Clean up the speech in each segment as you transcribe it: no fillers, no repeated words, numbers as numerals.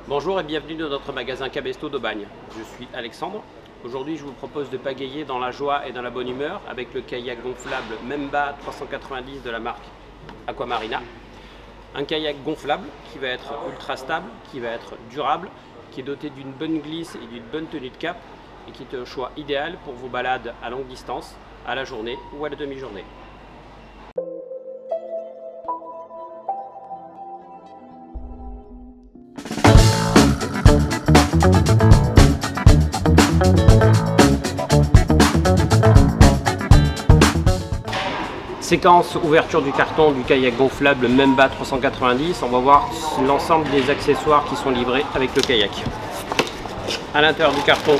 Bonjour et bienvenue dans notre magasin Cabesto d'Aubagne. Je suis Alexandre. Aujourd'hui, je vous propose de pagayer dans la joie et dans la bonne humeur avec le kayak gonflable Memba 390 de la marque Aquamarina. Un kayak gonflable qui va être ultra stable, qui va être durable, qui est doté d'une bonne glisse et d'une bonne tenue de cap et qui est un choix idéal pour vos balades à longue distance, à la journée ou à la demi-journée. Séquence ouverture du carton du kayak gonflable Memba 390, on va voir l'ensemble des accessoires qui sont livrés avec le kayak. À l'intérieur du carton,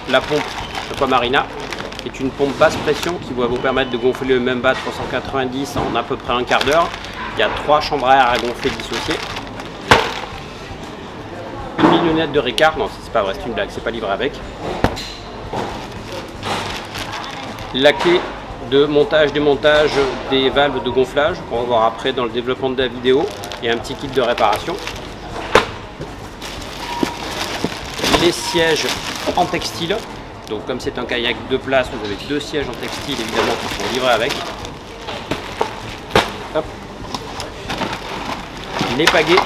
la pompe Aquamarina, qui est une pompe basse pression qui va vous permettre de gonfler le Memba 390 en à peu près un quart d'heure. Il y a 3 chambres à air à gonfler dissociées. Une mignonnette de Ricard, non c'est pas vrai, c'est une blague, c'est pas livré avec. La clé de montage-démontage des valves de gonflage, qu'on va voir après dans le développement de la vidéo, et un petit kit de réparation. Les sièges en textile, donc comme c'est un kayak 2 places, vous avez 2 sièges en textile évidemment qui sont livrés avec. Hop. Les pagaies,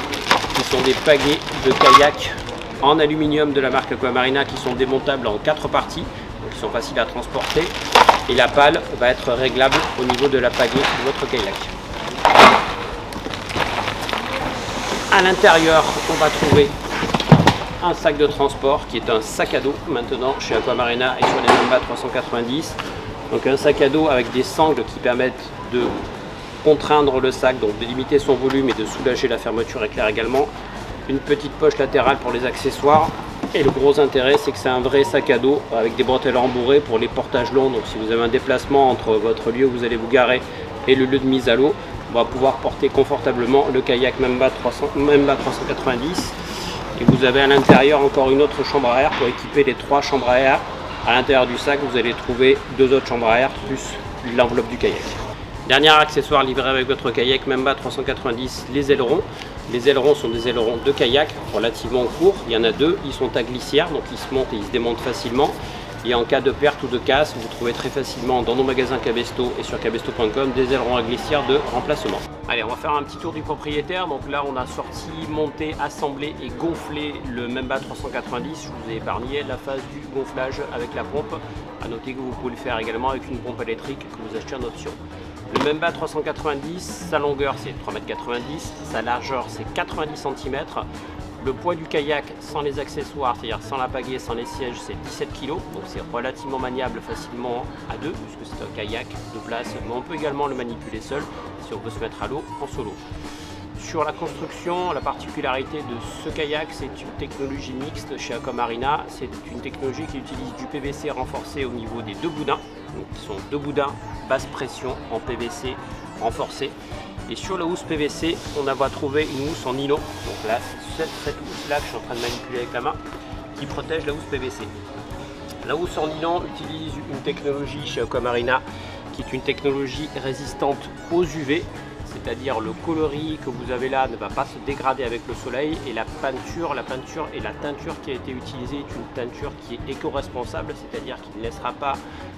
qui sont des pagaies de kayak en aluminium de la marque Aquamarina qui sont démontables en 4 parties, donc qui sont faciles à transporter. Et la pale va être réglable au niveau de la pagaie de votre kayak. À l'intérieur, on va trouver un sac de transport qui est un sac à dos maintenant chez Aquamarina et sur les Memba 390. Donc un sac à dos avec des sangles qui permettent de contraindre le sac, donc de limiter son volume et de soulager la fermeture éclair également. Une petite poche latérale pour les accessoires. Et le gros intérêt, c'est que c'est un vrai sac à dos avec des bretelles rembourrées pour les portages longs. Donc si vous avez un déplacement entre votre lieu où vous allez vous garer et le lieu de mise à l'eau, on va pouvoir porter confortablement le kayak Memba 390. Et vous avez à l'intérieur encore une autre chambre à air pour équiper les 3 chambres à air. À l'intérieur du sac, vous allez trouver 2 autres chambres à air plus l'enveloppe du kayak. Dernier accessoire livré avec votre kayak Memba 390, les ailerons. Les ailerons sont des ailerons de kayak relativement courts, il y en a 2, ils sont à glissière, donc ils se montent et ils se démontent facilement. Et en cas de perte ou de casse, vous trouvez très facilement dans nos magasins Cabesto et sur cabesto.com des ailerons à glissière de remplacement. Allez, on va faire un petit tour du propriétaire. Donc là, on a sorti, monté, assemblé et gonflé le Memba 390. Je vous ai épargné la phase du gonflage avec la pompe. À noter que vous pouvez le faire également avec une pompe électrique que vous achetez en option. Le Memba 390, sa longueur c'est 3,90 m, sa largeur c'est 90 cm. Le poids du kayak sans les accessoires, c'est-à-dire sans la pagaie, sans les sièges, c'est 17 kg. Donc c'est relativement maniable facilement à 2, puisque c'est un kayak de place. Mais on peut également le manipuler seul si on veut se mettre à l'eau en solo. Sur la construction, la particularité de ce kayak, c'est une technologie mixte chez Aquamarina. C'est une technologie qui utilise du PVC renforcé au niveau des 2 boudins. Donc, qui sont 2 boudins basse pression en PVC renforcé. Et sur la housse PVC, on va trouver une housse en nylon. Donc là, c'est cette housse-là que je suis en train de manipuler avec la main, qui protège la housse PVC. La housse en nylon utilise une technologie chez Aquamarina qui est une technologie résistante aux UV. C'est-à-dire le coloris que vous avez là ne va pas se dégrader avec le soleil et la peinture et la teinture qui a été utilisée est une teinture qui est éco-responsable, c'est-à-dire qui ne laissera pas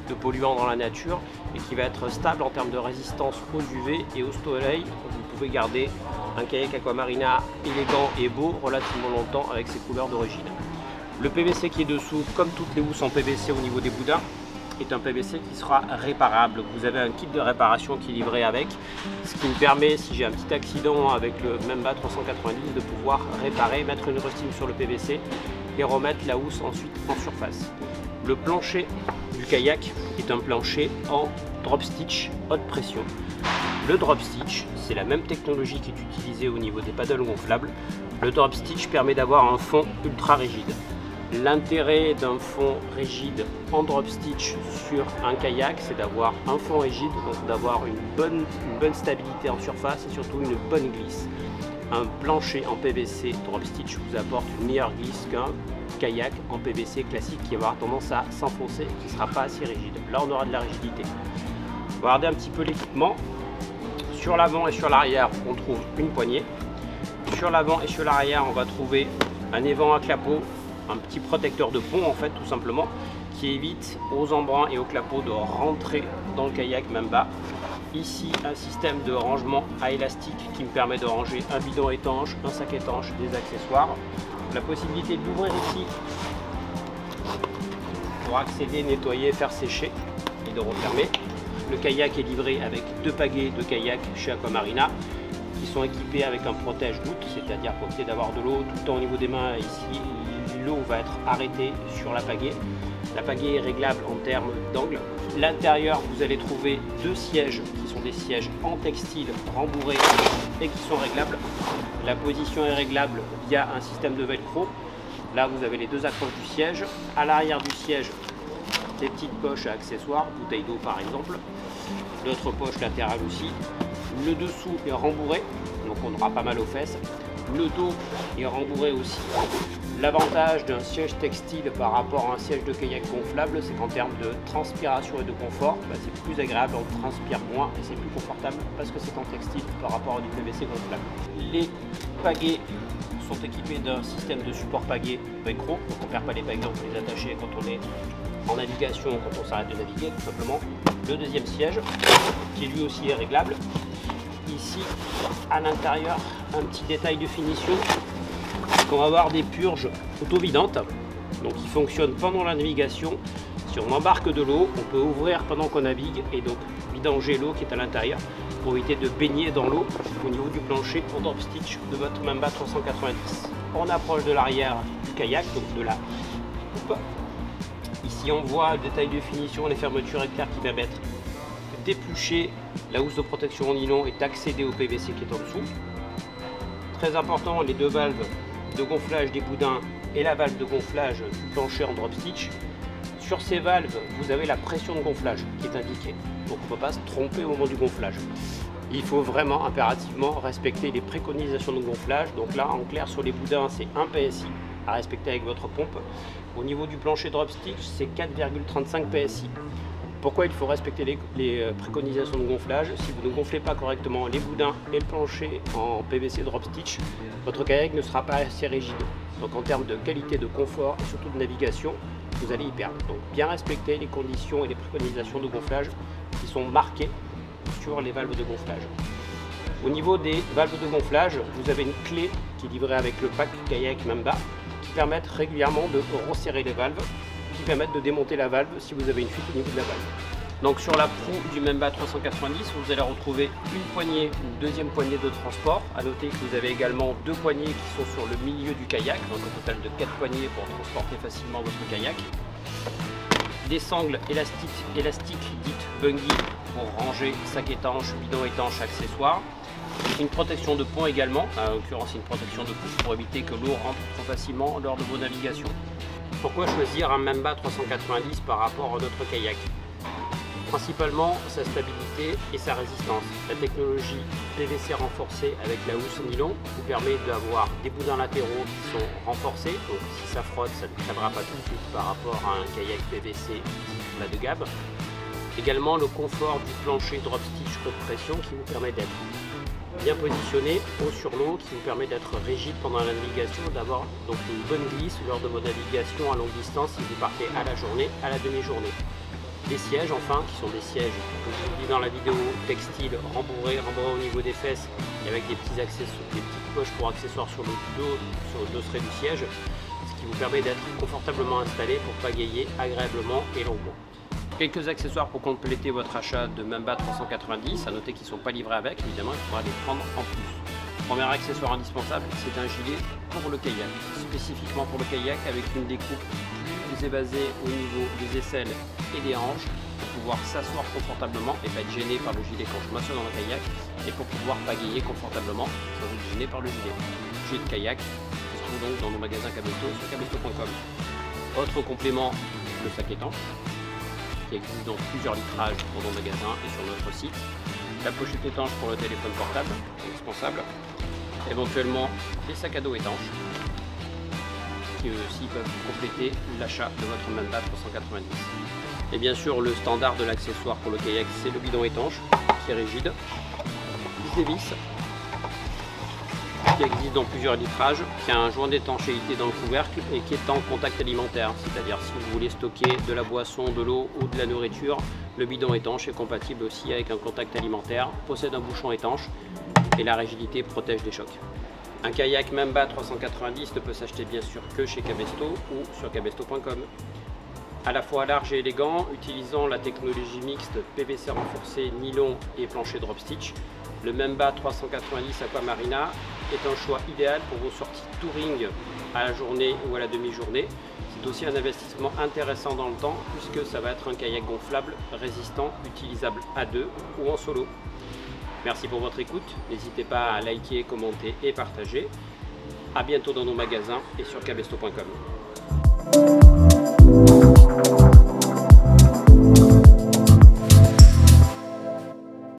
de polluants dans la nature et qui va être stable en termes de résistance aux UV et au soleil. Vous pouvez garder un kayak Aquamarina élégant et beau relativement longtemps avec ses couleurs d'origine. Le PVC qui est dessous, comme toutes les housses en PVC au niveau des boudins, est un PVC qui sera réparable. Vous avez un kit de réparation qui est livré avec, ce qui me permet, si j'ai un petit accident avec le Memba 390, de pouvoir réparer, mettre une rustine sur le PVC et remettre la housse ensuite en surface. Le plancher du kayak est un plancher en drop stitch haute pression. Le drop stitch, c'est la même technologie qui est utilisée au niveau des paddles gonflables. Le drop stitch permet d'avoir un fond ultra rigide. L'intérêt d'un fond rigide en drop stitch sur un kayak, c'est d'avoir un fond rigide, donc d'avoir une bonne stabilité en surface et surtout une bonne glisse. Un plancher en PVC drop stitch vous apporte une meilleure glisse qu'un kayak en PVC classique qui va avoir tendance à s'enfoncer et qui ne sera pas assez rigide. Là, on aura de la rigidité. On va regarder un petit peu l'équipement. Sur l'avant et sur l'arrière, on trouve une poignée. Sur l'avant et sur l'arrière, on va trouver un évent à clapot, un petit protecteur de pont en fait tout simplement, qui évite aux embruns et aux clapots de rentrer dans le kayak Mamba. Ici un système de rangement à élastique qui me permet de ranger un bidon étanche, un sac étanche, des accessoires. La possibilité de l'ouvrir ici pour accéder, nettoyer, faire sécher et de refermer. Le kayak est livré avec 2 pagaies de kayak chez Aquamarina qui sont équipés avec un protège-gouttes, c'est-à-dire pour éviter d'avoir de l'eau tout le temps au niveau des mains. Ici, l'eau va être arrêtée sur la pagaie. La pagaie est réglable en termes d'angle. L'intérieur, vous allez trouver 2 sièges qui sont des sièges en textile rembourrés et qui sont réglables. La position est réglable via un système de velcro. Là, vous avez les 2 accroches du siège. À l'arrière du siège, des petites poches à accessoires, bouteilles d'eau par exemple. D'autres poches latérales aussi. Le dessous est rembourré, donc on aura pas mal aux fesses. Le dos est rembourré aussi. L'avantage d'un siège textile par rapport à un siège de kayak gonflable, c'est qu'en termes de transpiration et de confort, c'est plus agréable, on transpire moins et c'est plus confortable parce que c'est en textile par rapport à du PVC gonflable. Les pagaies sont équipés d'un système de support pagaie velcro, donc on ne perd pas les pagaies, on peut les attacher quand on est en navigation, quand on s'arrête de naviguer tout simplement. Le deuxième siège qui lui aussi est réglable. Ici à l'intérieur, un petit détail de finition, on va avoir des purges auto-vidantes, donc qui fonctionnent pendant la navigation. Si on embarque de l'eau, on peut ouvrir pendant qu'on navigue et donc vidanger l'eau qui est à l'intérieur pour éviter de baigner dans l'eau au niveau du plancher pour drop stitch de votre Mamba 390. On approche de l'arrière du kayak, donc de la coupe. Ici on voit le détail de finition, les fermetures éclairs qui permettent de déplucher la housse de protection en nylon et d'accéder au PVC qui est en dessous. Très important, les 2 valves de gonflage des boudins et la valve de gonflage du plancher en drop stitch. Sur ces valves, vous avez la pression de gonflage qui est indiquée. Donc on ne peut pas se tromper au moment du gonflage. Il faut vraiment impérativement respecter les préconisations de gonflage. Donc là, en clair, sur les boudins, c'est 1 PSI à respecter avec votre pompe. Au niveau du plancher drop stitch, c'est 4,35 PSI. Pourquoi il faut respecter les préconisations de gonflage? Si vous ne gonflez pas correctement les boudins et le plancher en PVC drop stitch, votre kayak ne sera pas assez rigide. Donc en termes de qualité de confort et surtout de navigation, vous allez y perdre. Donc bien respecter les conditions et les préconisations de gonflage qui sont marquées sur les valves de gonflage. Au niveau des valves de gonflage, vous avez une clé qui est livrée avec le pack kayak Mamba qui permettent régulièrement de resserrer les valves, qui permettent de démonter la valve si vous avez une fuite au niveau de la valve. Donc sur la proue du Mamba 390, vous allez retrouver une deuxième poignée de transport. À noter que vous avez également 2 poignées qui sont sur le milieu du kayak, donc un total de 4 poignées pour transporter facilement votre kayak. Des sangles élastiques dites bungee pour ranger sac étanche, bidon étanche, accessoires. Une protection de pont également, en l'occurrence une protection de pouce pour éviter que l'eau rentre trop facilement lors de vos navigations. Pourquoi choisir un Mamba 390 par rapport à notre kayak? Principalement sa stabilité et sa résistance. La technologie PVC renforcée avec la housse nylon vous permet d'avoir des boudins latéraux qui sont renforcés, donc si ça frotte, ça ne crèvera pas tout de suite par rapport à un kayak PVC bas de gamme. Également le confort du plancher drop stitch haute pression qui vous permet d'être bien positionné, haut sur l'eau, qui vous permet d'être rigide pendant la navigation, d'avoir donc une bonne glisse lors de vos navigations à longue distance si vous partez à la journée, à la demi-journée. Des sièges enfin, qui sont des sièges, comme je vous dis dans la vidéo, textile, rembourrés au niveau des fesses et avec des petits accessoires, des petites poches pour accessoires sur le dos, sur le dosseret du siège, ce qui vous permet d'être confortablement installé pour pagayer agréablement et longuement. Quelques accessoires pour compléter votre achat de Mamba 390, à noter qu'ils ne sont pas livrés avec, évidemment il faudra les prendre en plus. Premier accessoire indispensable, c'est un gilet pour le kayak, spécifiquement pour le kayak avec une découpe plus évasée au niveau des aisselles et des hanches pour pouvoir s'asseoir confortablement et pas être gêné par le gilet quand je m'assois dans le kayak et pour pouvoir pagayer confortablement sans être gêné par le gilet. Gilet de kayak qui se trouve donc dans nos magasins Cableto sur cableto.com. Autre complément, le sac étanche qui existe dans plusieurs litrages pour nos magasins et sur notre site. La pochette étanche pour le téléphone portable, indispensable. Éventuellement les sacs à dos étanches qui eux aussi peuvent compléter l'achat de votre Mamba 390. Et bien sûr le standard de l'accessoire pour le kayak, c'est le bidon étanche qui est rigide, qui se dévisse qui existe dans plusieurs litrages, qui a un joint d'étanchéité dans le couvercle et qui est en contact alimentaire. C'est-à-dire si vous voulez stocker de la boisson, de l'eau ou de la nourriture, le bidon étanche est compatible aussi avec un contact alimentaire, possède un bouchon étanche et la rigidité protège des chocs. Un kayak Mamba 390 ne peut s'acheter bien sûr que chez Cabesto ou sur cabesto.com. À la fois large et élégant, utilisant la technologie mixte PVC renforcé, nylon et plancher drop stitch, le Mamba 390 Aquamarina est un choix idéal pour vos sorties touring à la journée ou à la demi-journée. C'est aussi un investissement intéressant dans le temps puisque ça va être un kayak gonflable, résistant, utilisable à deux ou en solo. Merci pour votre écoute, n'hésitez pas à liker, commenter et partager. A bientôt dans nos magasins et sur cabesto.com.